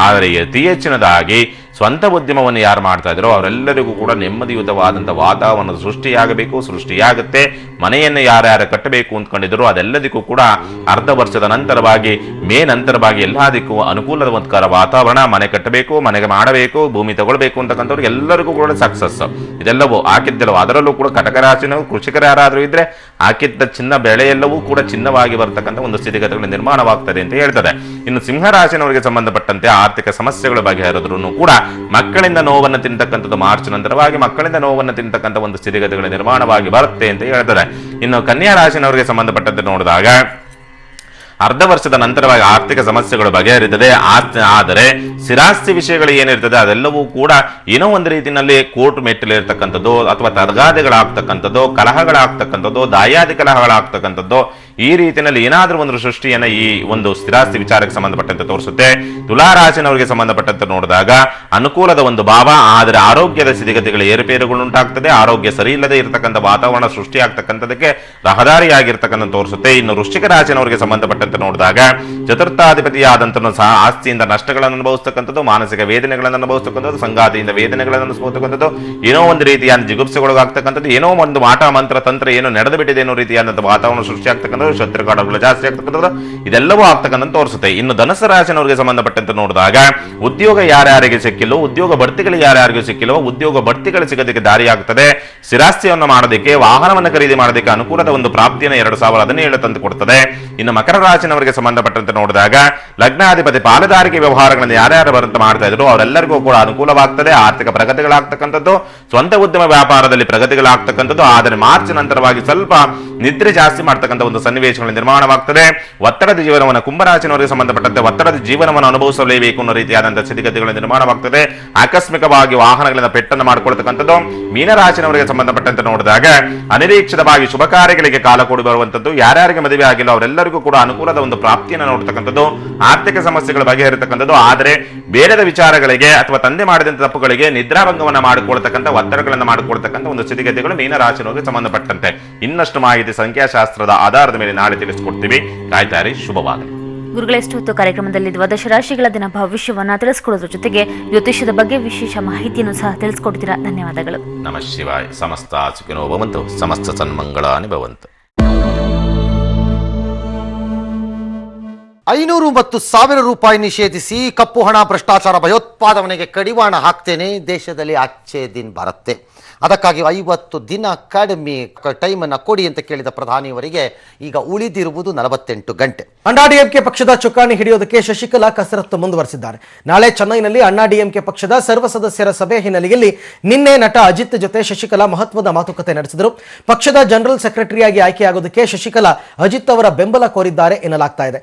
ಆದರೆ ಅತಿ ಹೆಚ್ಚಿನದಾಗಿ ಸ್ವಂತ ಉದ್ಯಮವನ್ನು ಯಾರು ಮಾಡ್ತಾ ಇದ್ರೋ ಅವರೆಲ್ಲರಿಗೂ ಕೂಡ ನೆಮ್ಮದಿಯುತವಾದಂಥ ವಾತಾವರಣ ಸೃಷ್ಟಿಯಾಗುತ್ತೆ. ಮನೆಯನ್ನು ಯಾರ್ಯಾರು ಕಟ್ಟಬೇಕು ಅಂದ್ಕೊಂಡಿದ್ರು ಅದೆಲ್ಲದಕ್ಕೂ ಕೂಡ ಅರ್ಧ ವರ್ಷದ ನಂತರವಾಗಿ ಮೇ ನಂತರವಾಗಿ ಎಲ್ಲದಕ್ಕೂ ಅನುಕೂಲವಂತರ ವಾತಾವರಣ, ಮನೆ ಕಟ್ಟಬೇಕು, ಮನೆಗೆ ಮಾಡಬೇಕು, ಭೂಮಿ ತಗೊಳ್ಬೇಕು ಅಂತಕ್ಕಂಥವ್ರಿಗೆ ಎಲ್ಲರಿಗೂ ಕೂಡ ಸಕ್ಸಸ್. ಇದೆಲ್ಲವೂ ಹಾಕಿದ್ದೆಲ್ಲವೂ, ಅದರಲ್ಲೂ ಕೂಡ ಕಟಕ ರಾಶಿನ ಕೃಷಿಕರು ಯಾರಾದರೂ ಇದ್ರೆ ಹಾಕಿದ್ದ ಚಿನ್ನ ಬೆಳೆ ಎಲ್ಲವೂ ಕೂಡ ಚಿನ್ನವಾಗಿ ಬರ್ತಕ್ಕಂಥ ಒಂದು ಸ್ಥಿತಿಗತಿಗಳ ನಿರ್ಮಾಣವಾಗ್ತದೆ ಅಂತ ಹೇಳ್ತದೆ. ಇನ್ನು ಸಿಂಹ ರಾಶಿನವರಿಗೆ ಸಂಬಂಧಪಟ್ಟಂತೆ ಆರ್ಥಿಕ ಸಮಸ್ಯೆಗಳು ಬಗೆಹರಿದ್ರೂ ಕೂಡ ಮಕ್ಕಳಿಂದ ನೋವನ್ನು ತಿಂತಕ್ಕಂಥದ್ದು ಮಾರ್ಚ್ ನಂತರವಾಗಿ ಮಕ್ಕಳಿಂದ ನೋವನ್ನು ತಿಂತಕ್ಕಂಥ ಒಂದು ಸ್ಥಿತಿಗತಿಗಳ ನಿರ್ಮಾಣವಾಗಿ ಬರುತ್ತೆ ಅಂತ ಹೇಳ್ತಾರೆ. ಇನ್ನು ಕನ್ಯಾ ರಾಶಿನವರಿಗೆ ಸಂಬಂಧಪಟ್ಟಂತೆ ನೋಡಿದಾಗ ಅರ್ಧ ವರ್ಷದ ನಂತರವಾಗಿ ಆರ್ಥಿಕ ಸಮಸ್ಯೆಗಳು ಬಗೆಹರಿತದೆ. ಆದರೆ ಸ್ಥಿರಾಸ್ತಿ ವಿಷಯಗಳು ಏನಿರ್ತದೆ ಅದೆಲ್ಲವೂ ಕೂಡ ಏನೋ ಒಂದು ರೀತಿಯಲ್ಲಿ ಕೋರ್ಟ್ ಮೆಟ್ಟಲಿರ್ತಕ್ಕಂಥದ್ದು ಅಥವಾ ತಗಾದೆಗಳಾಗ್ತಕ್ಕಂಥದ್ದು, ಕಲಹಗಳಾಗ್ತಕ್ಕಂಥದ್ದು, ದಾಯಾದಿ ಕಲಹಗಳಾಗ್ತಕ್ಕಂಥದ್ದು, ಈ ರೀತಿಯಲ್ಲಿ ಏನಾದರೂ ಒಂದು ಸೃಷ್ಟಿಯನ್ನ ಈ ಒಂದು ಸ್ಥಿರಾಸ್ತಿ ವಿಚಾರಕ್ಕೆ ಸಂಬಂಧಪಟ್ಟಂತೆ ತೋರಿಸುತ್ತೆ. ತುಲಾ ರಾಶಿನವರಿಗೆ ಸಂಬಂಧಪಟ್ಟಂತೆ ನೋಡಿದಾಗ ಅನುಕೂಲದ ಒಂದು ಭಾವ, ಆದರೆ ಆರೋಗ್ಯದ ಸ್ಥಿತಿಗತಿಗಳ ಏರುಪೇರುಗಳು ಉಂಟಾಗ್ತದೆ. ಆರೋಗ್ಯ ಸರಿ ಇಲ್ಲದೆ ಇರತಕ್ಕಂಥ ವಾತಾವರಣ ಸೃಷ್ಟಿಯಾಗ್ತಕ್ಕಂಥದಕ್ಕೆ ರಹದಾರಿಯಾಗಿರ್ತಕ್ಕಂಥ ತೋರಿಸುತ್ತೆ. ಇನ್ನು ವೃಶ್ಚಿಕ ರಾಶಿನವರಿಗೆ ಸಂಬಂಧಪಟ್ಟಂತೆ ನೋಡಿದಾಗ ಚತುರ್ಥಾಧಿಪತಿಯಾದಂತನು ಸಹ ಆಸ್ತಿಯಿಂದ ನಷ್ಟಗಳನ್ನು ಅನುಭವಿಸ್ತಕ್ಕಂಥದ್ದು, ಮಾನಸಿಕ ವೇದನೆಗಳನ್ನು ಅನುಭವಿಸ್ತಕ್ಕಂಥದ್ದು, ಸಂಗಾತಿಯಿಂದ ವೇದನೆಗಳನ್ನು ಅನುಭವಿಸ್ತಕ್ಕಂಥದ್ದು, ಏನೋ ಒಂದು ರೀತಿಯಾದ ಜಿಗುಪ್ಸೆಗೊಳಗಾಗ್ತಕ್ಕಂಥದ್ದು, ಏನೋ ಒಂದು ಮಾಟ ಮಂತ್ರ ತಂತ್ರ ಏನೋ ನಡೆದು ಬಿಟ್ಟಿದೆ ಏನೋ ರೀತಿಯಾದಂಥ ವಾತಾವರಣ ಸೃಷ್ಟಿಯಾಗ್ತಕ್ಕಂಥದ್ದು, ಶತ್ರುಕಾಟಗಳು ಜಾಸ್ತಿ ಆಗ್ತಕ್ಕಂಥದ್ದು, ಇದೆಲ್ಲವೂ ಆಗ್ತಕ್ಕಂಥ ತೋರಿಸುತ್ತೆ. ಇನ್ನು ಧನುಸ್ಸು ರಾಶಿನವರಿಗೆ ಸಂಬಂಧಪಟ್ಟಂತೆ ನೋಡಿದಾಗ ಉದ್ಯೋಗ ಯಾರ್ಯಾರಿಗೆ ಸಿಕ್ಕಿಲ್ಲೋ, ಉದ್ಯೋಗ ಬಡ್ತಿಗಳು ಯಾರ್ಯಾರಿಗೂ ಸಿಕ್ಕಿಲ್ಲೋ ಉದ್ಯೋಗ ಬಡ್ತಿಗಳು ಸಿಗೋದಕ್ಕೆ ದಾರಿಯಾಗ್ತದೆ. ಸ್ಥಿರಾಸ್ತಿಯನ್ನು ಮಾಡೋದಕ್ಕೆ, ವಾಹನವನ್ನು ಖರೀದಿ ಮಾಡೋದಕ್ಕೆ ಅನುಕೂಲದ ಒಂದು ಪ್ರಾಪ್ತಿಯನ್ನು 2017 ತಂದು ಕೊಡ್ತದೆ. ಇನ್ನು ಮಕರ ರಾಶಿನವರಿಗೆ ಸಂಬಂಧಪಟ್ಟಂತೆ ನೋಡಿದಾಗ ಲಗ್ನಾಧಿಪತಿ ಪಾಲುದಾರಿಕೆ ವ್ಯವಹಾರಗಳನ್ನು ಯಾರ್ಯಾರು ಬರಂತ ಮಾಡ್ತಾ ಇದ್ರು ಅವರೆಲ್ಲರಿಗೂ ಕೂಡ ಅನುಕೂಲವಾಗ್ತದೆ. ಆರ್ಥಿಕ ಪ್ರಗತಿಗಳಾಗ್ತಕ್ಕಂಥದ್ದು, ಸ್ವಂತ ಉದ್ಯಮ ವ್ಯಾಪಾರದಲ್ಲಿ ಪ್ರಗತಿಗಳಾಗ್ತಕ್ಕಂಥದ್ದು. ಆದರೆ ಮಾರ್ಚ್ ನಂತರವಾಗಿ ಸ್ವಲ್ಪ ನಿದ್ರೆ ಜಾಸ್ತಿ ಮಾಡ್ತಕ್ಕಂಥ ಒಂದು ಸನ್ನಿವೇಶಗಳ ನಿರ್ಮಾಣವಾಗ್ತದೆ. ಒತ್ತಡದ ಜೀವನವನ್ನು ಕುಂಭರಾಶಿನವರಿಗೆ ಸಂಬಂಧಪಟ್ಟಂತೆ ಒತ್ತಡದ ಜೀವನವನ್ನು ಅನುಭವಿಸಲೇಬೇಕು ಅನ್ನೋ ರೀತಿಯಾದಂತಹ ಸ್ಥಿತಿಗತಿಗಳ ನಿರ್ಮಾಣವಾಗ್ತದೆ. ಆಕಸ್ಮಿಕವಾಗಿ ವಾಹನಗಳಿಂದ ಪೆಟ್ಟನ್ನು ಮಾಡಿಕೊಳ್ತಕ್ಕಂಥದ್ದು. ಮೀನರಾಶಿನವರಿಗೆ ಸಂಬಂಧಪಟ್ಟಂತೆ ನೋಡಿದಾಗ ಅನಿರೀಕ್ಷಿತವಾಗಿ ಶುಭ ಕಾರ್ಯಗಳಿಗೆ ಕಾಲ ಕೂಡಿ ಬರುವಂತದ್ದು, ಯಾರ್ಯಾರಿಗೆ ಮದುವೆ ಆಗಿಲ್ಲ ಅವರೆಲ್ಲರಿಗೂ ಕೂಡ ಅನುಕೂಲದ ಒಂದು ಪ್ರಾಪ್ತಿಯನ್ನು ನೋಡ್ತಕ್ಕಂಥದ್ದು, ಆರ್ಥಿಕ ಸಮಸ್ಯೆಗಳು ಬಗೆಹರಿತಕ್ಕಂಥದ್ದು. ಆದರೆ ಬೇರೆದ ವಿಚಾರಗಳಿಗೆ ಅಥವಾ ತಂದೆ ಮಾಡಿದಂಥ ತಪ್ಪುಗಳಿಗೆ ನಿದ್ರಾಭಂಗವನ್ನು ಮಾಡಿಕೊಳ್ತಕ್ಕಂಥ, ಒತ್ತಡಗಳನ್ನು ಮಾಡಿಕೊಳ್ತಕ್ಕಂಥ ಒಂದು ಸ್ಥಿತಿಗತಿಗಳು ಮೀನರಾಶಿನವರಿಗೆ ಸಂಬಂಧಪಟ್ಟಂತೆ. ಇನ್ನಷ್ಟು ಮಾಹಿತಿ ಸಂಖ್ಯಾಶಾಸ್ತ್ರದ ಆಧಾರದ ಮೇಲೆ ನಾಳೆ ತಿಳಿಸಿಕೊಡ್ತೀವಿ. ಕಾಯ್ತಾರಿ. ಶುಭವಾಗಲಿ. ಗುರುಗಳೆಷ್ಟು ಹೊತ್ತು ಕಾರ್ಯಕ್ರಮದಲ್ಲಿ ದ್ವಾದಶ ರಾಶಿಗಳ ದಿನ ಭವಿಷ್ಯವನ್ನ ತಿಳಿಸ್ಕೊಡೋದ್ರ ಜೊತೆಗೆ ಜ್ಯೋತಿಷ್ಯದ ಬಗ್ಗೆ ವಿಶೇಷ ಮಾಹಿತಿಯನ್ನು ಸಹ ತಿಳಿಸ್ಕೊಡ್ತೀರಾ. ಧನ್ಯವಾದಗಳು. ನಮಃ ಶಿವಾಯ. ಸಮಸ್ತ ಸುಖಿನೋ ಭವಂತು, ಸಮಸ್ತ ಸನ್ಮಂಗಳಾನಿ ಭವಂತು. 500 ಮತ್ತು 1000 ರೂಪಾಯಿ ನಿಷೇಧಿಸಿ ಕಪ್ಪು ಹಣ, ಭ್ರಷ್ಟಾಚಾರ, ಭಯೋತ್ಪಾದನೆಗೆ ಕಡಿವಾಣ ಹಾಕ್ತೇನೆ, ದೇಶದಲ್ಲಿ ಅಚ್ಚೆ ದಿನ ಬರುತ್ತೆ, ಅದಕ್ಕಾಗಿ 50 ದಿನ ಕಡಿಮೆ ಟೈಮನ್ನು ಕೊಡಿ ಅಂತ ಕೇಳಿದ ಪ್ರಧಾನಿಯವರಿಗೆ ಈಗ ಉಳಿದಿರುವುದು 48 ಗಂಟೆ. ಅಣ್ಣಾ ಡಿಎಂಕೆ ಪಕ್ಷದ ಚುಕ್ಕಾಣಿ ಹಿಡಿಯೋದಕ್ಕೆ ಶಶಿಕಲಾ ಕಸರತ್ತು ಮುಂದುವರೆಸಿದ್ದಾರೆ. ನಾಳೆ ಚೆನ್ನೈನಲ್ಲಿ ಅಣ್ಣಾ ಡಿಎಂಕೆ ಪಕ್ಷದ ಸರ್ವ ಸದಸ್ಯರ ಸಭೆ ಹಿನ್ನೆಲೆಯಲ್ಲಿ ನಿನ್ನೆ ನಟ ಅಜಿತ್ ಜೊತೆ ಶಶಿಕಲಾ ಮಹತ್ವದ ಮಾತುಕತೆ ನಡೆಸಿದರು. ಪಕ್ಷದ ಜನರಲ್ ಸೆಕ್ರೆಟರಿಯಾಗಿ ಆಯ್ಕೆಯಾಗೋದಕ್ಕೆ ಶಶಿಕಲಾ ಅಜಿತ್ ಅವರ ಬೆಂಬಲ ಕೋರಿದ್ದಾರೆ ಎನ್ನಲಾಗ್ತಾ ಇದೆ.